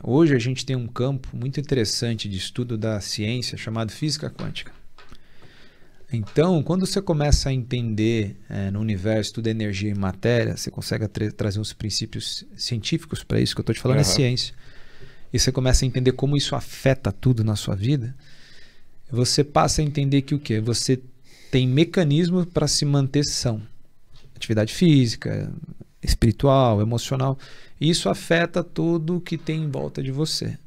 Hoje a gente tem um campo muito interessante de estudo da ciência chamado física quântica. Então, quando você começa a entender no universo tudo é energia e matéria, você consegue trazer uns princípios científicos para isso que eu estou te falando, é ciência. E você começa a entender como isso afeta tudo na sua vida, você passa a entender que o quê? Você tem mecanismos para se manter são. Atividade física, espiritual, emocional. Isso afeta tudo que tem em volta de você.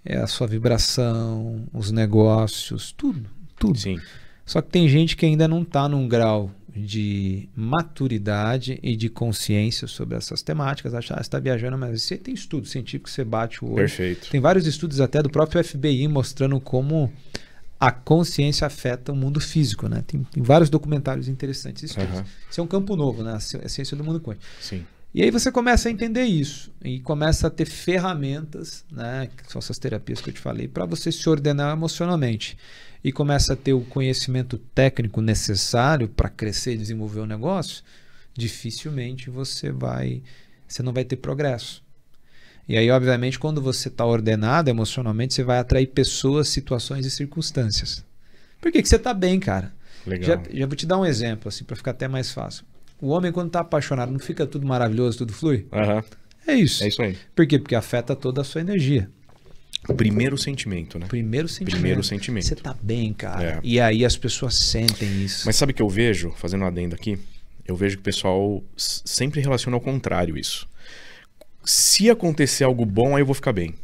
É a sua vibração, os negócios, tudo. Sim. Só que tem gente que ainda não está num grau de maturidade e de consciência sobre essas temáticas. Acha, você está viajando, mas você tem estudo científico que você bate o olho. Perfeito. Tem vários estudos até do próprio FBI mostrando como a consciência afeta o mundo físico, né? Tem vários documentários interessantes. Isso é um campo novo, né? A ciência do mundo quântico. Sim. E aí você começa a entender isso e começa a ter ferramentas, né, que são essas terapias que eu te falei, para você se ordenar emocionalmente. E começa a ter o conhecimento técnico necessário para crescer e desenvolver o negócio, dificilmente você não vai ter progresso. E aí, obviamente, quando você está ordenado emocionalmente, você vai atrair pessoas, situações e circunstâncias. Por que você está bem, cara? Legal. Já vou te dar um exemplo, assim, para ficar até mais fácil. O homem, quando está apaixonado, não fica tudo maravilhoso, tudo flui? É isso. É isso aí. Por quê? Porque afeta toda a sua energia. O primeiro sentimento, né? Primeiro sentimento. Você tá bem, cara. E aí as pessoas sentem isso. Mas sabe o que eu vejo, fazendo um adendo aqui? Eu vejo que o pessoal sempre relaciona ao contrário isso. Se acontecer algo bom, aí eu vou ficar bem.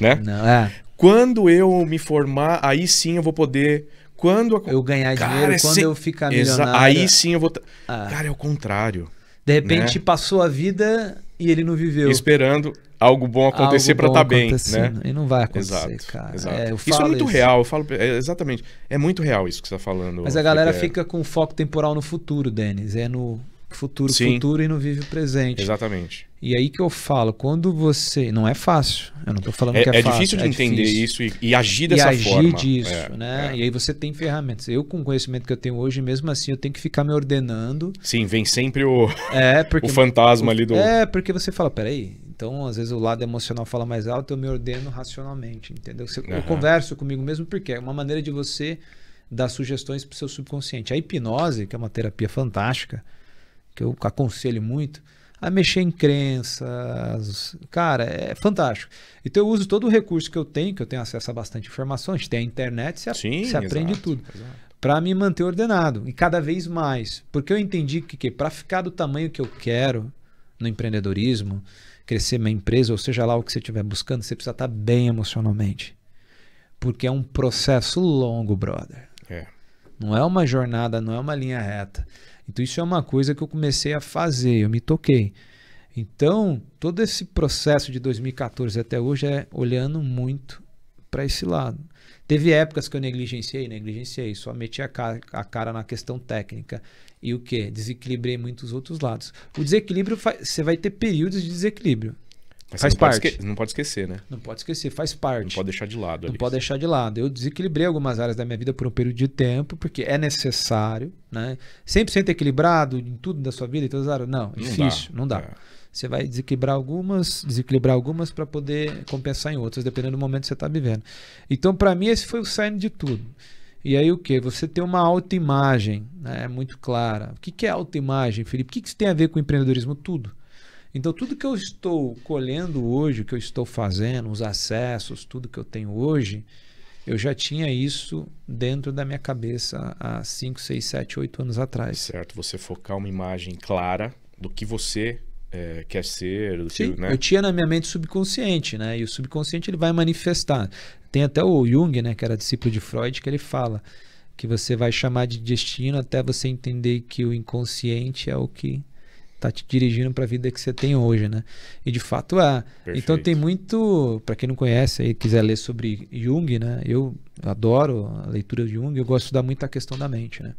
Né? Não, Quando eu me formar, aí sim eu vou poder... Quando eu ganhar dinheiro, quando eu ficar milionário... Aí sim eu vou... Cara, é o contrário. De repente passou a vida e ele não viveu. Esperando algo bom acontecer para estar bem, né? E não vai acontecer, cara. Exato. Isso é muito real, eu falo, exatamente. É muito real isso que você está falando. Mas a galera fica com foco temporal no futuro, Denis. É no futuro e não vive o presente. Exatamente. E aí que eu falo, quando você... Não é fácil. Eu não estou falando que é fácil. É difícil de entender isso e agir dessa forma. E agir disso, né? E aí você tem ferramentas. Eu, com o conhecimento que eu tenho hoje, mesmo assim, eu tenho que ficar me ordenando. Sim, vem sempre o fantasma ali do... porque você fala, peraí, então às vezes o lado emocional fala mais alto, eu me ordeno racionalmente, entendeu? Eu converso comigo mesmo porque é uma maneira de você dar sugestões para o seu subconsciente. A hipnose, que é uma terapia fantástica, que eu aconselho muito, a mexer em crenças, cara, é fantástico. Então eu uso todo o recurso que eu tenho acesso a bastante informação, a gente tem a internet, você aprende tudo, para me manter ordenado, e cada vez mais, porque eu entendi que para ficar do tamanho que eu quero no empreendedorismo, crescer minha empresa, ou seja lá o que você estiver buscando, você precisa estar bem emocionalmente, porque é um processo longo, brother. Não é uma jornada, não é uma linha reta. Então isso é uma coisa que eu comecei a fazer, eu me toquei. Então, todo esse processo de 2014 até hoje é olhando muito para esse lado. Teve épocas que eu negligenciei, só meti a cara na questão técnica. E o quê? Desequilibrei muitos outros lados. O desequilíbrio, você vai ter períodos de desequilíbrio. Mas faz parte. Não pode esquecer, né? Não pode esquecer, faz parte. Não pode deixar de lado. Não pode deixar de lado. Eu desequilibrei algumas áreas da minha vida por um período de tempo, porque é necessário, né? 100% equilibrado em tudo da sua vida, em todas as áreas? Não, é difícil, não dá. Você vai desequilibrar algumas para poder compensar em outras, dependendo do momento que você está vivendo. Então, para mim, esse foi o cerne de tudo. E aí o que? Você ter uma autoimagem, né, muito clara. O que é autoimagem, Felipe? O que isso tem a ver com empreendedorismo? Tudo. Então, tudo que eu estou colhendo hoje, o que eu estou fazendo, os acessos, tudo que eu tenho hoje, eu já tinha isso dentro da minha cabeça há 5, 6, 7, 8 anos atrás. Certo, você focar uma imagem clara do que você quer ser. Sim, né? Eu tinha na minha mente subconsciente, né? E o subconsciente ele vai manifestar. Tem até o Jung, né, que era discípulo de Freud, que ele fala que você vai chamar de destino até você entender que o inconsciente é o que tá te dirigindo para a vida que você tem hoje, né? E de fato é. Perfeito. Então tem muito, para quem não conhece e quiser ler sobre Jung, né? Eu adoro a leitura de Jung, eu gosto de estudar muito a questão da mente, né?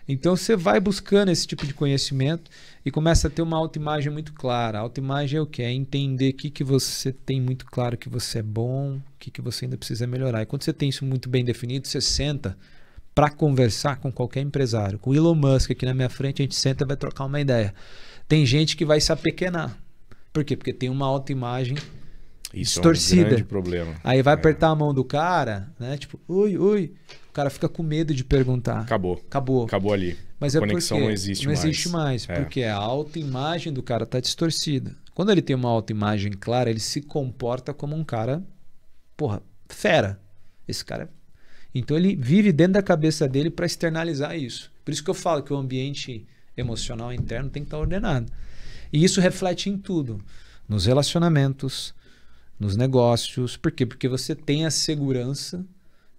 Então você vai buscando esse tipo de conhecimento e começa a ter uma autoimagem muito clara. A autoimagem é o quê? É entender o que você tem muito claro que você é bom, o que você ainda precisa melhorar. E quando você tem isso muito bem definido, você senta para conversar com qualquer empresário. Com o Elon Musk aqui na minha frente, a gente senta e vai trocar uma ideia. Tem gente que vai se apequenar. Por quê? Porque tem uma autoimagem Isso distorcida. é um grande problema. Aí vai apertar a mão do cara, né? Tipo, oi, oi. O cara fica com medo de perguntar. Acabou. Acabou. Acabou ali. Mas A conexão não existe mais. Não existe mais, porque a autoimagem do cara tá distorcida. Quando ele tem uma autoimagem clara, ele se comporta como um cara, porra, fera. Esse cara. Então ele vive dentro da cabeça dele para externalizar isso. Por isso que eu falo que o ambiente emocional interno tem que estar ordenado. E isso reflete em tudo. Nos relacionamentos, nos negócios. Por quê? Porque você tem a segurança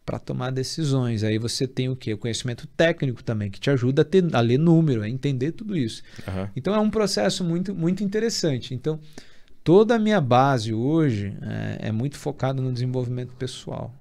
para tomar decisões. Aí você tem o quê? O conhecimento técnico também, que te ajuda a ler número, a entender tudo isso. Uhum. Então é um processo muito, muito interessante. Então, toda a minha base hoje é muito focada no desenvolvimento pessoal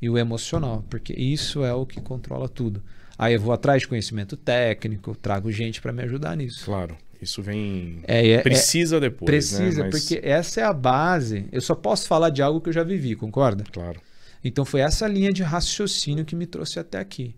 e o emocional, porque isso é o que controla tudo. Aí eu vou atrás de conhecimento técnico, trago gente para me ajudar nisso. Claro, isso vem... Precisa depois, precisa, né? Mas... porque essa é a base. Eu só posso falar de algo que eu já vivi, concorda? Claro. Então foi essa linha de raciocínio que me trouxe até aqui.